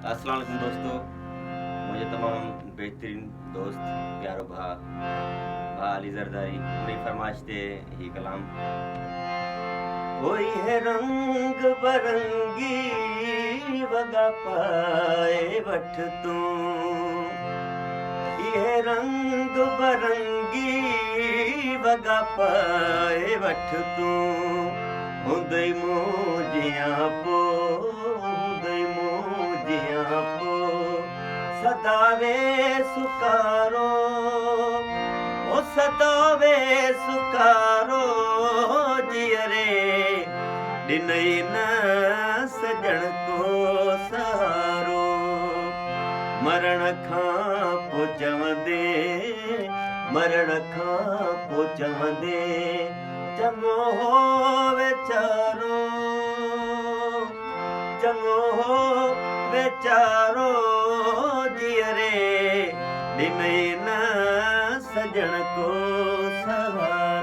अस्सलाम वालेकुम दोस्तों। मुझे तमाम बेहतरीन दोस्त प्यारो भा भा अली जरदारी अपनी फरमाइश दे ही कलाम। कोई है रंग बरंगी वगा पाए वठ तू, ये रंग बरंगी वगा पाए वठ तू, हुंदई मुझियां पो सदावे सुकारो ओ सदावे सुकारो जियरे ॾिनई न सजण को सहारो। मरण खां पोइ चवंदे मरण खां पोइ चवंदे चङो हो वीचारो, चङो हो वीचारो जियरे ॾिनई न सजण को सहारो।